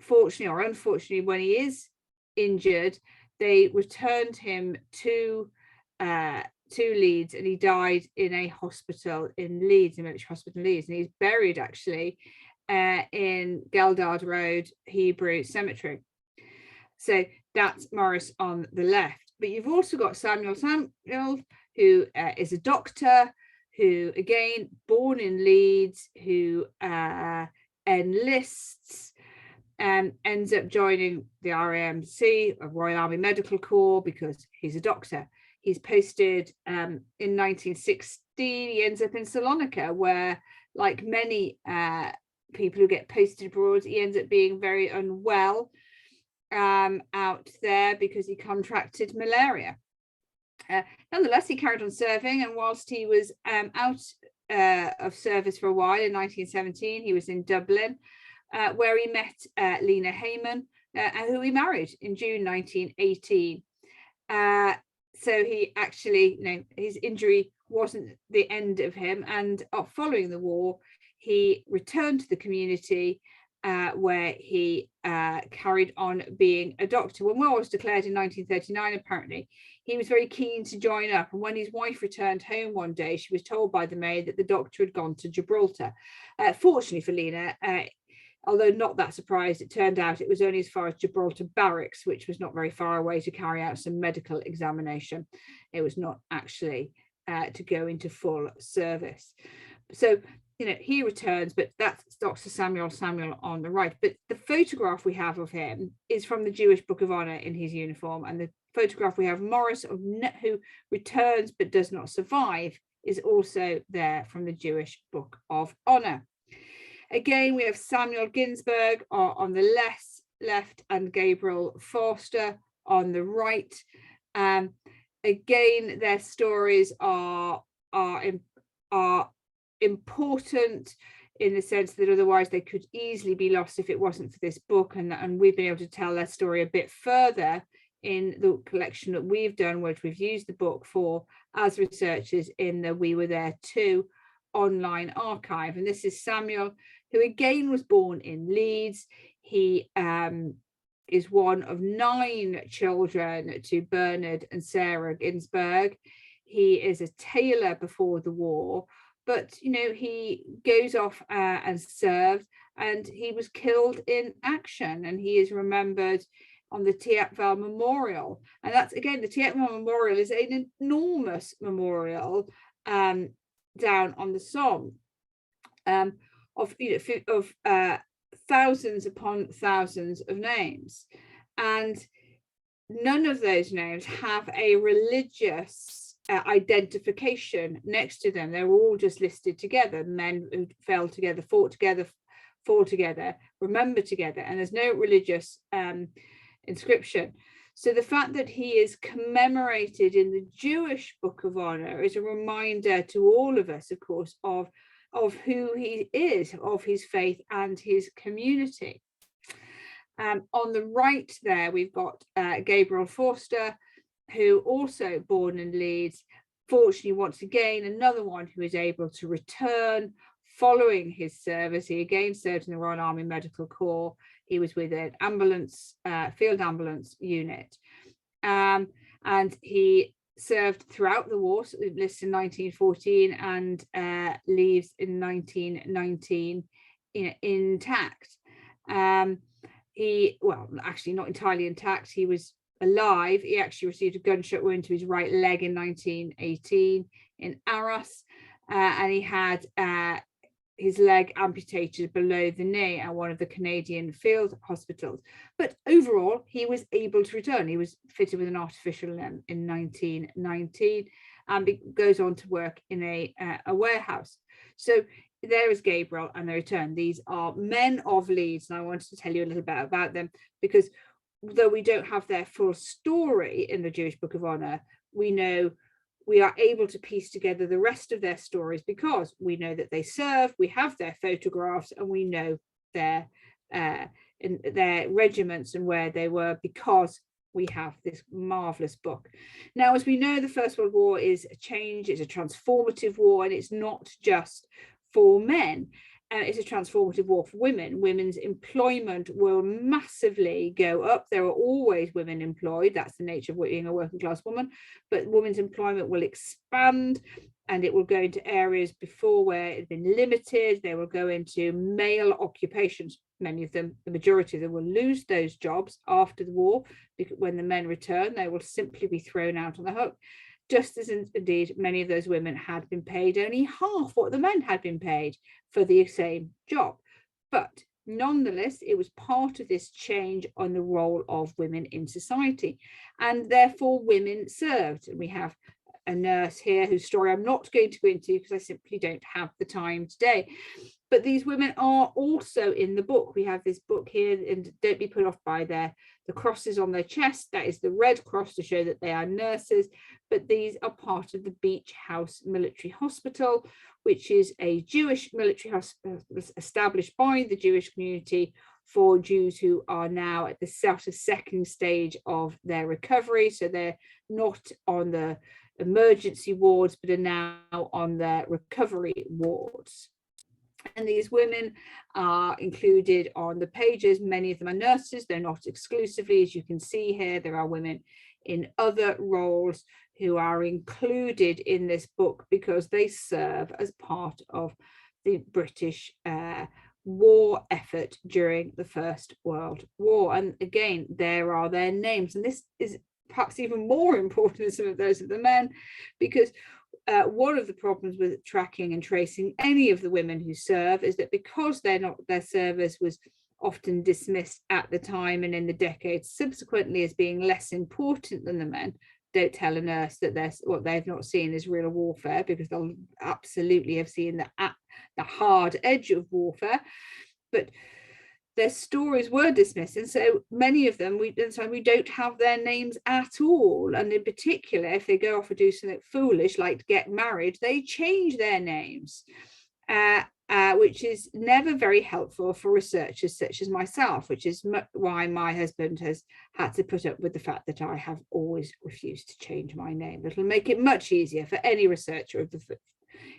fortunately or unfortunately, when he is injured, they returned him to Leeds, and he died in a hospital in Leeds, a military hospital in Leeds, and he's buried actually in Geldard Road Hebrew Cemetery. So that's Morris on the left. But you've also got Samuel, who is a doctor, who again born in Leeds, who enlists and ends up joining the RAMC, Royal Army Medical Corps, because he's a doctor. He's posted in 1916. He ends up in Salonika, where, like many people who get posted abroad, he ends up being very unwell out there because he contracted malaria. Nonetheless, he carried on serving, and whilst he was out of service for a while in 1917, he was in Dublin, where he met Lena Hayman, who he married in June 1918. So he actually, his injury wasn't the end of him, and following the war, he returned to the community, where he carried on being a doctor. When war was declared in 1939, apparently, he was very keen to join up. And when his wife returned home one day, she was told by the maid that the doctor had gone to Gibraltar. Fortunately for Lena, although not that surprised, it turned out it was only as far as Gibraltar Barracks, which was not very far away, to carry out some medical examination. It was not actually to go into full service. So, he returns, but that's Dr. Samuel on the right. But the photograph we have of him is from the Jewish Book of Honor in his uniform. And the photograph we have Morris, who returns but does not survive, is also there from the Jewish Book of Honor. Again, we have Samuel Ginsburg on the left and Gabriel Forster on the right. Again, their stories are important in the sense that otherwise they could easily be lost if it wasn't for this book, and we've been able to tell their story a bit further in the collection that we've done, which we've used the book for as researchers in the We Were There Too online archive. And this is Samuel, who again was born in Leeds. He is one of 9 children to Bernard and Sarah Ginsburg. He is a tailor before the war, but he goes off and served, and he was killed in action, and he is remembered on the Tietval Memorial. And that's, again, the Tietval Memorial is an enormous memorial down on the Somme, of thousands upon thousands of names, and none of those names have a religious identification next to them. They're all just listed together: men who fell together, fought together, fall together, remember together, and there's no religious inscription. So the fact that he is commemorated in the Jewish Book of Honor is a reminder to all of us, of course, of who he is, of his faith and his community. On the right there, we've got Gabriel Forster, who also born in Leeds. Fortunately, once again, another one who is able to return following his service. He again served in the Royal Army Medical Corps. He was with an ambulance, field ambulance unit. And he served throughout the war, so he enlisted in 1914 and leaves in 1919 intact. Well, actually not entirely intact. He was alive. He actually received a gunshot wound to his right leg in 1918 in Arras, and he had his leg amputated below the knee at one of the Canadian field hospitals. But overall, he was able to return. He was fitted with an artificial limb in 1919 and goes on to work in a warehouse. So there is Gabriel and the return. These are men of Leeds, and I wanted to tell you a little bit about them, because though we don't have their full story in the Jewish Book of Honor, we know we are able to piece together the rest of their stories, because we know that they served, we have their photographs, and we know their regiments and where they were, because we have this marvelous book. Now, as we know, the First World War is a change, it's a transformative war, and it's not just for men. It's a transformative war for women. Women's employment will massively go up. There are always women employed. That's the nature of being a working class woman. But women's employment will expand, and it will go into areas before where it had been limited. They will go into male occupations. Many of them, the majority of them, will lose those jobs after the war, because when the men return, they will simply be thrown out on the hook. Just as indeed many of those women had been paid only half what the men had been paid for the same job. But nonetheless, it was part of this change on the role of women in society, and therefore women served. And we have a nurse here whose story I'm not going to go into because I simply don't have the time today. But these women are also in the book. We have this book here, and don't be put off by the crosses on their chest. That is the Red Cross to show that they are nurses. But these are part of the Beach House Military Hospital, which is a Jewish military hospital established by the Jewish community for Jews who are now at the sort of second stage of their recovery. So they're not on the emergency wards, but are now on their recovery wards. And these women are included on the pages. Many of them are nurses. They're not exclusively, as you can see here. There are women in other roles who are included in this book because they serve as part of the British war effort during the First World War. And again, there are their names. And this is perhaps even more important than some of those of the men, because one of the problems with tracking and tracing any of the women who serve is that because their service was often dismissed at the time and in the decades subsequently as being less important than the men. Don't tell a nurse that what they've not seen is real warfare, because they'll absolutely have seen the hard edge of warfare. But their stories were dismissed, and so many of them we don't have their names at all. And in particular, if they go off and do something foolish like get married, they change their names, which is never very helpful for researchers such as myself, which is why my husband has had to put up with the fact that I have always refused to change my name. It'll make it much easier for any researcher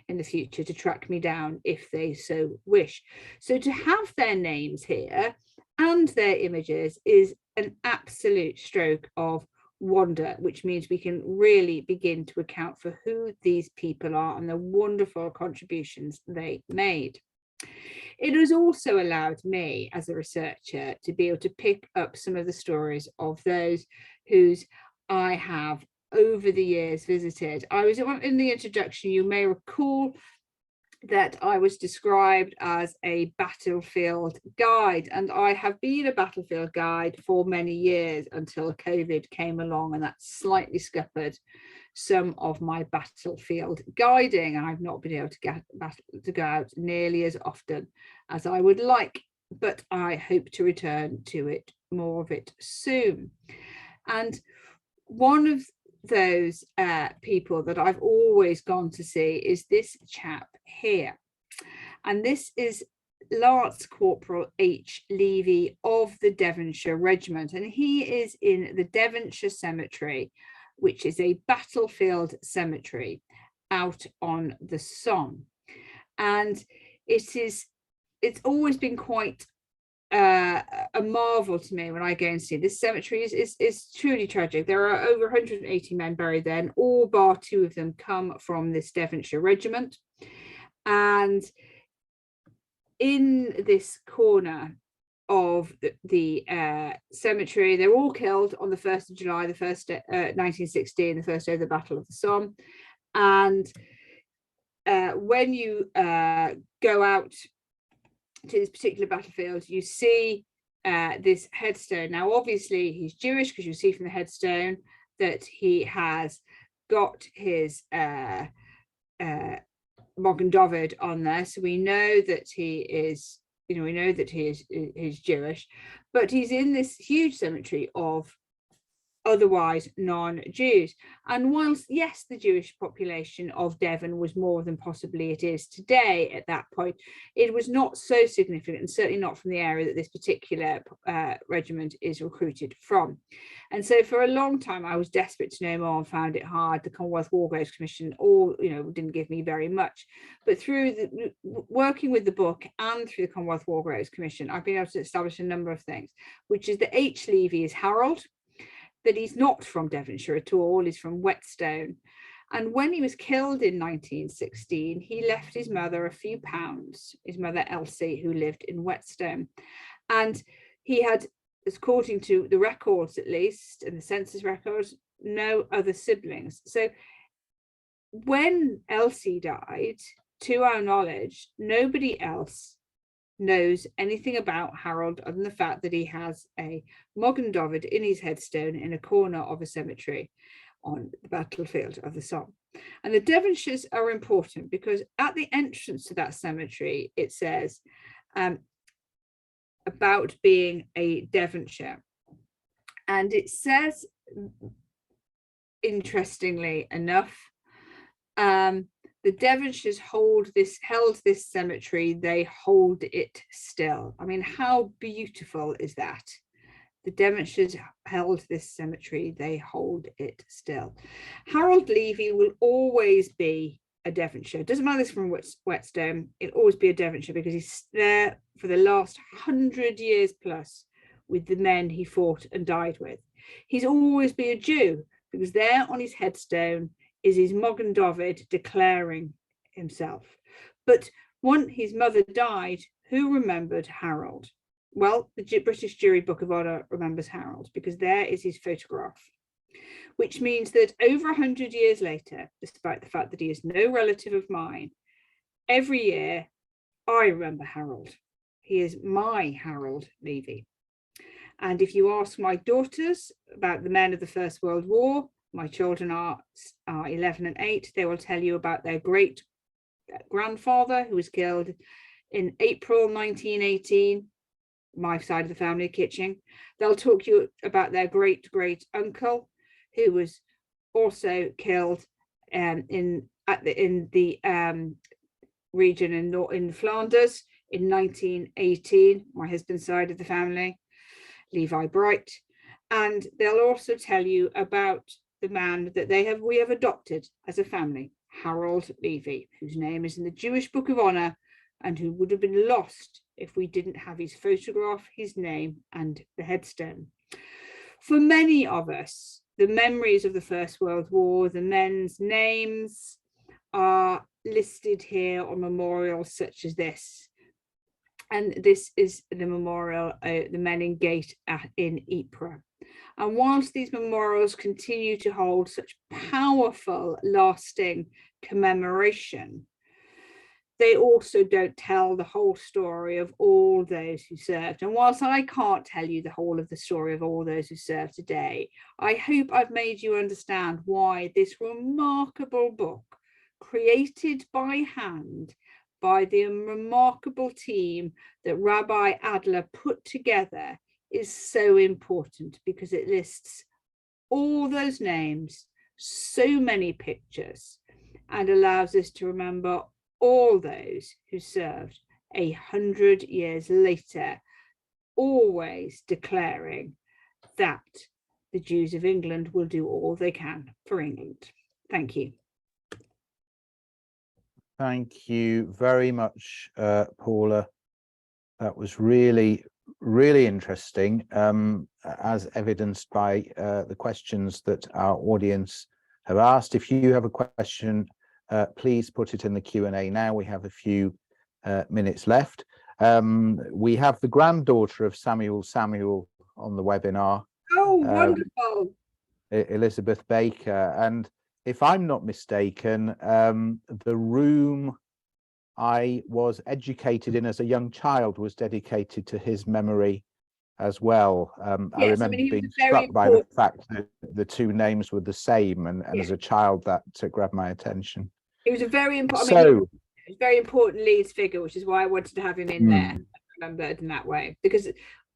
in the future to track me down if they so wish. So to have their names here and their images is an absolute stroke of wonder, which means we can really begin to account for who these people are and the wonderful contributions they made. It has also allowed me as a researcher to be able to pick up some of the stories of those whose I have over the years visited. I was in the introduction, you may recall that I was described as a battlefield guide, and I have been a battlefield guide for many years until COVID came along, and that slightly scuppered some of my battlefield guiding. I've not been able to go out nearly as often as I would like, but I hope to return to it, more of it soon. And one of those people that I've always gone to see is this chap here, and this is Lance Corporal H. Levy of the Devonshire Regiment, and he is in the Devonshire Cemetery, which is a battlefield cemetery out on the Somme. And it's always been quite a marvel to me when I go and see this cemetery. Is truly tragic. There are over 180 men buried there, and all bar 2 of them come from this Devonshire regiment. And in this corner of the cemetery, they're all killed on the 1st of July, 1916, the first day of the Battle of the Somme. And when you go out to this particular battlefield, you see this headstone. Now, obviously, he's Jewish, because you see from the headstone that he has got his Magen David on there, so we know that he is, we know that he is Jewish, but he's in this huge cemetery of otherwise non-Jews. And whilst, yes, the Jewish population of Devon was more than possibly it is today at that point, it was not so significant, and certainly not from the area that this particular regiment is recruited from. And so for a long time, I was desperate to know more and found it hard. The Commonwealth War Graves Commission didn't give me very much. But through working with the book and through the Commonwealth War Graves Commission, I've been able to establish a number of things, which is that H. Levy is Harold, that he's not from Devonshire at all, he's from Whetstone. And when he was killed in 1916, he left his mother a few pounds, his mother Elsie, who lived in Whetstone. And he had, according to the records at least, and the census records, no other siblings. So when Elsie died, to our knowledge, nobody else knows anything about Harold other than the fact that he has a Magen David in his headstone in a corner of a cemetery on the battlefield of the Somme. And the Devonshires are important because at the entrance to that cemetery, it says about being a Devonshire. And it says, interestingly enough, the Devonshires held this cemetery, they hold it still. I mean, how beautiful is that? The Devonshires held this cemetery, they hold it still. Harold Levy will always be a Devonshire. It doesn't matter if it's from Whetstone, it'll always be a Devonshire because he's there for the last 100 years plus with the men he fought and died with. He's always be a Jew because there on his headstone is his Magen David declaring himself. But when his mother died, who remembered Harold? Well, the British Jewry Book of Honour remembers Harold because there is his photograph, which means that over 100 years later, despite the fact that he is no relative of mine, every year I remember Harold. He is my Harold Levy. And if you ask my daughters about the men of the First World War, my children are 11 and 8. They will tell you about their great grandfather who was killed in April 1918, my side of the family, Kitching. They'll talk to you about their great uncle who was also killed in the region in Flanders in 1918, my husband's side of the family, Levi Bright. And they'll also tell you about the man that we have adopted as a family, Harold Levy, whose name is in the Jewish Book of Honour and who would have been lost if we didn't have his photograph, his name and the headstone. For many of us, the memories of the First World War, the men's names are listed here on memorials such as this. And this is the memorial, the Menin Gate in Ypres. And whilst these memorials continue to hold such powerful, lasting commemoration, they also don't tell the whole story of all those who served. And whilst I can't tell you the whole of the story of all those who served today, I hope I've made you understand why this remarkable book, created by hand by the remarkable team that Rabbi Adler put together, is so important, because it lists all those names, so many pictures, and allows us to remember all those who served 100 years later, always declaring that the Jews of England will do all they can for England. Thank you. Thank you very much, Paula. That was really, really interesting, as evidenced by the questions that our audience have asked. If you have a question, please put it in the Q&A now. We have a few minutes left. We have the granddaughter of Samuel on the webinar. Oh, wonderful. Elizabeth Baker. And if I'm not mistaken, the room I was educated in as a young child was dedicated to his memory as well. Yes, I remember being struck by the fact that the two names were the same, and as a child that grabbed my attention. It was a very important. So, It's a very important Leeds figure, which is why I wanted to have him in there, remembered in that way, because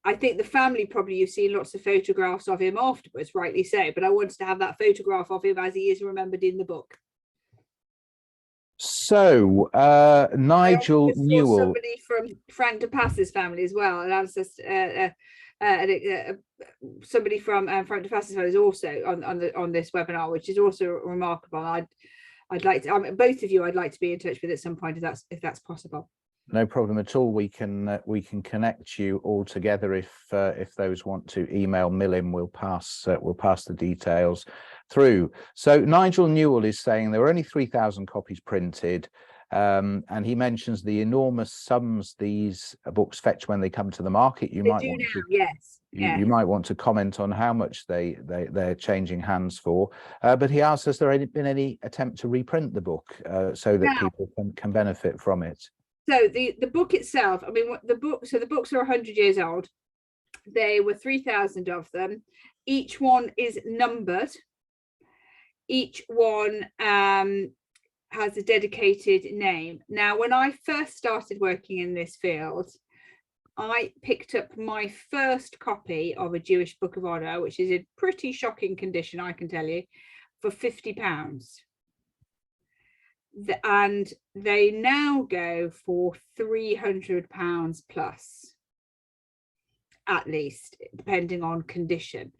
I think the family, probably you've seen lots of photographs of him afterwards, rightly so, but I wanted to have that photograph of him as he is remembered in the book. So Nigel Newell, somebody from Frank de Passe's family as well, an ancestor, somebody from Frank de Passe's family is also on this webinar, which is also remarkable. I'd like to, both of you, I'd like to be in touch with at some point if that's possible. no problem at all. We can connect you all together if those want to email Millim. We'll pass the details through. So Nigel Newell is saying there were only 3,000 copies printed, and he mentions the enormous sums these books fetch when they come to the market. You might want to comment on how much they're changing hands for. But he asks, has there been any attempt to reprint the book so that people can benefit from it? So the book itself, I mean, the books are 100 years old. There were 3,000 of them. Each one is numbered. Each one has a dedicated name. Now, when I first started working in this field, I picked up my first copy of a Jewish Book of Honor, which is in pretty shocking condition, I can tell you, for £50. And they now go for £300 plus, at least, depending on condition.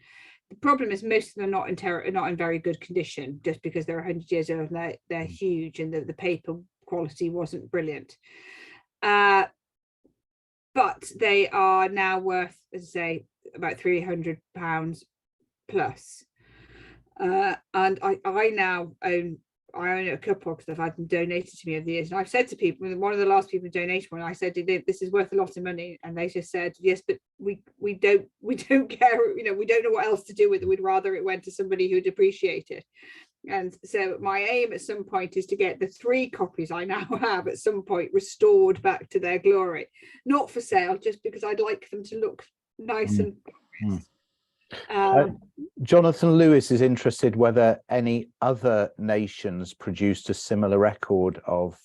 The problem is most of them are not in very good condition, just because they're 100 years old and they're huge, and the paper quality wasn't brilliant. But they are now worth, as I say, about £300 plus. And I now own a couple because I've had them donated to me over the years, and I've said to people, one of the last people who donated one, I said, this is worth a lot of money, and they just said, yes, but we don't care, we don't know what else to do with it. We'd rather it went to somebody who'd appreciate it. And so my aim at some point is to get the 3 copies I now have at some point restored back to their glory, not for sale, just because I'd like them to look nice and glorious. Jonathan Lewis is interested whether any other nations produced a similar record of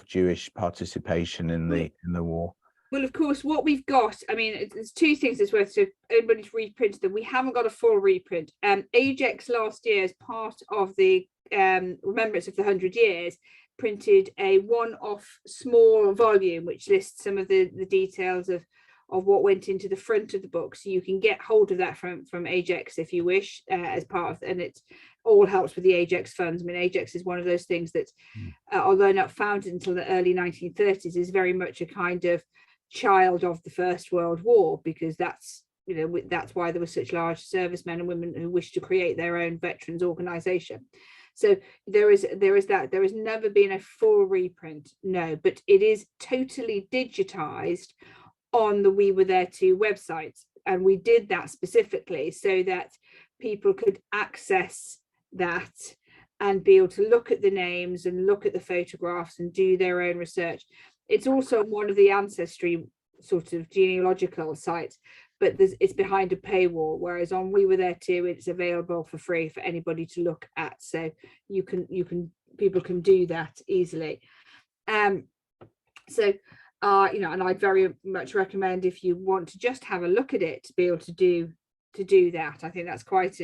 Jewish participation in the war. Well, of course, what we've got, I mean, there's 2 things that's worth, so everybody's reprinted them. We haven't got a full reprint. Ajax last year, as part of the remembrance of the 100 years, printed a one-off small volume which lists some of the details of what went into the front of the book, so you can get hold of that from Ajax if you wish, as part of, and it all helps with the Ajax funds. I mean, Ajax is one of those things that, although not founded until the early 1930s, is very much a kind of child of the First World War, because that's why there were such large servicemen and women who wished to create their own veterans organization. So there is that. There has never been a full reprint, no, but it is totally digitized on the We Were There Too website, and we did that specifically so that people could access that and be able to look at the names and look at the photographs and do their own research. It's also one of the ancestry sort of genealogical sites, but it's behind a paywall, whereas on We Were There Too, it's available for free for anybody to look at, so people can do that easily. And I'd very much recommend, if you want to just have a look at it, to be able to do that. I think that's quite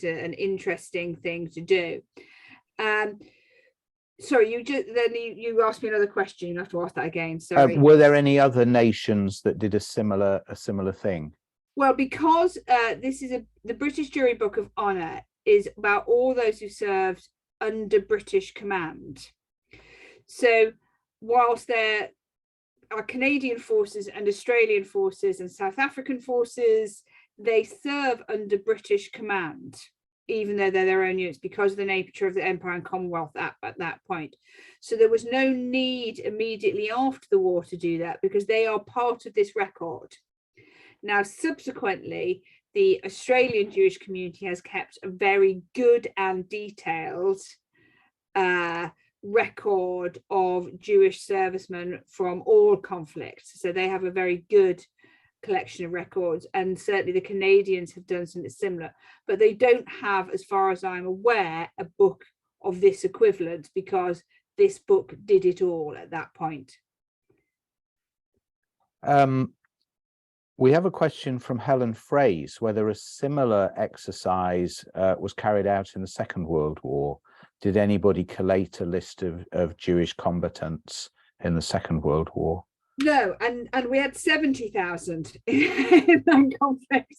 an interesting thing to do. Sorry, you asked me another question. You have to ask that again. Sorry. Were there any other nations that did a similar thing? Well, because this is the British Jewry Book of Honor is about all those who served under British command. So whilst there are Canadian forces and Australian forces and South African forces, they serve under British command, even though they're their own units, because of the nature of the Empire and Commonwealth at that point. So there was no need immediately after the war to do that, because they are part of this record. Now, subsequently, the Australian Jewish community has kept a very good and detailed record of Jewish servicemen from all conflicts. So they have a very good collection of records, and certainly the Canadians have done something similar, but they don't have, as far as I'm aware, a book of this equivalent, because this book did it all at that point. We have a question from Helen Fraze, whether a similar exercise was carried out in the Second World War. Did anybody collate a list of Jewish combatants in the Second World War? No, and we had 70,000 in that conflict.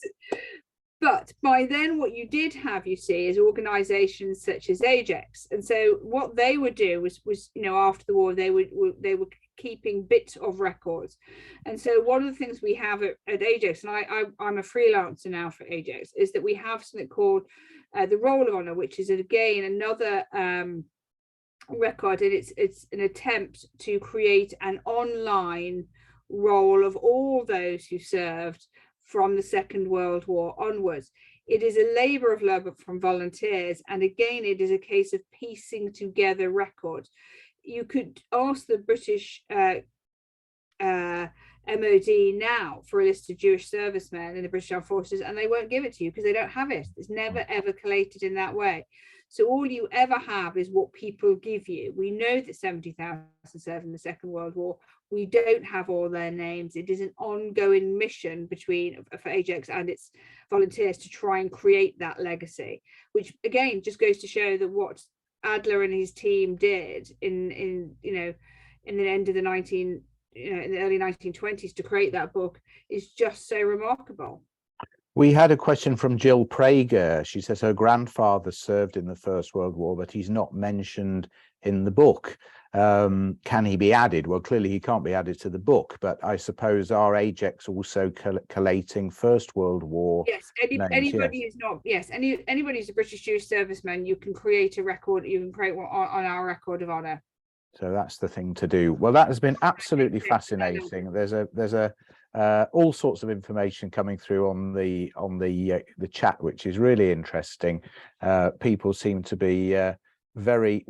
But by then, what you did have, you see, is organisations such as Ajax, and so what they would do was after the war, they were keeping bits of records, and so one of the things we have at Ajax, and I'm a freelancer now for Ajax, is that we have something called the Roll of Honour, which is again another record, and it's an attempt to create an online roll of all those who served from the Second World War onwards. It is a labour of love from volunteers, and again it is a case of piecing together records. You could ask the British MOD now for a list of Jewish servicemen in the British Armed Forces, and they won't give it to you because they don't have it. It's never ever collated in that way. So all you ever have is what people give you. We know that 70,000 served in the Second World War. We don't have all their names. It is an ongoing mission for Ajax and its volunteers to try and create that legacy, which again just goes to show that what Adler and his team did in the end of the in the early 1920s to create that book is just so remarkable. We had a question from Jill Prager. She says her grandfather served in the First World War, but he's not mentioned in the book. Can he be added? Well, clearly he can't be added to the book, but I suppose our Ajax also collating First World War. Yes, anybody who's not, yes, anybody who's a British Jewish serviceman, you can create a record, you can create one on our record of honour. So that's the thing to do. Well, that has been absolutely fascinating. There's all sorts of information coming through on the chat, which is really interesting. People seem to be very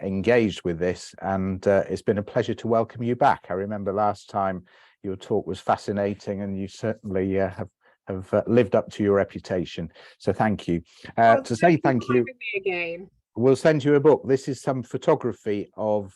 engaged with this, and it's been a pleasure to welcome you back. I remember last time your talk was fascinating, and you certainly have lived up to your reputation. So thank you. To say thank you again. We'll send you a book. This is some photography of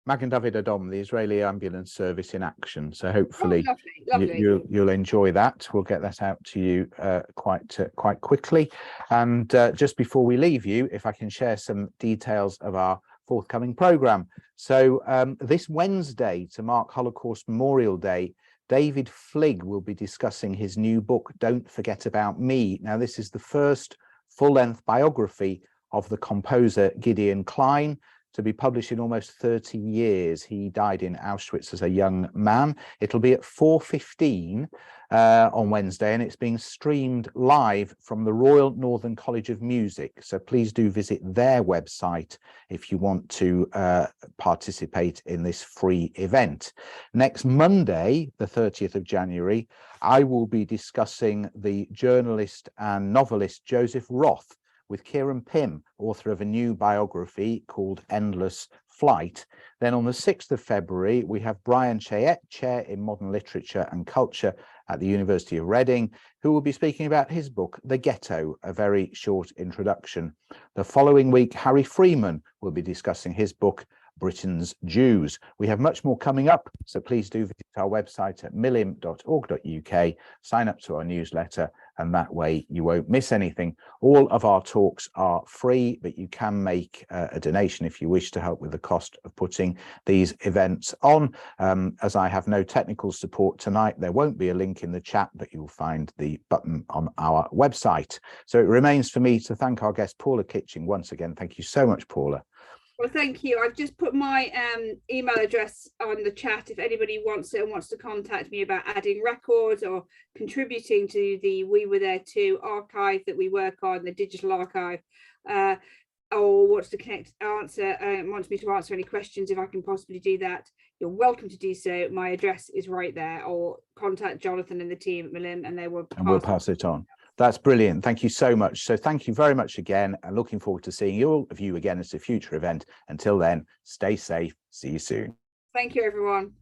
Magen David Adom, the Israeli Ambulance Service in action. So hopefully lovely. You'll enjoy that. We'll get that out to you quite quickly. And just before we leave you, if I can share some details of our forthcoming programme. So this Wednesday, to mark Holocaust Memorial Day, David Fligg will be discussing his new book, Don't Forget About Me. Now, this is the first full-length biography of the composer Gideon Klein, to be published in almost 30 years. He died in Auschwitz as a young man. It'll be at 4:15 on Wednesday, and it's being streamed live from the Royal Northern College of Music. So please do visit their website if you want to participate in this free event. Next Monday, the 30th of January, I will be discussing the journalist and novelist Joseph Roth with Kieran Pym, author of a new biography called Endless Flight. Then on the 6th of February, we have Brian Chayette, Chair in Modern Literature and Culture at the University of Reading, who will be speaking about his book, The Ghetto, a very short introduction. The following week, Harry Freeman will be discussing his book, Britain's Jews. We have much more coming up, so please do visit our website at milim.org.uk, sign up to our newsletter, and that way you won't miss anything. All of our talks are free, but you can make a donation if you wish to help with the cost of putting these events on. As I have no technical support tonight, there won't be a link in the chat, but you'll find the button on our website. So it remains for me to thank our guest, Paula Kitching, once again. Thank you so much, Paula. Well, thank you. I've just put my email address on the chat if anybody wants to contact me about adding records or contributing to the We Were There Too archive that we work on, the digital archive, or wants to wants me to answer any questions if I can possibly do that. You're welcome to do so. My address is right there, or contact Jonathan and the team at Milim, and we'll pass it on. That's brilliant. Thank you so much. So thank you very much again, and looking forward to seeing all of you again at a future event. Until then, stay safe. See you soon. Thank you, everyone.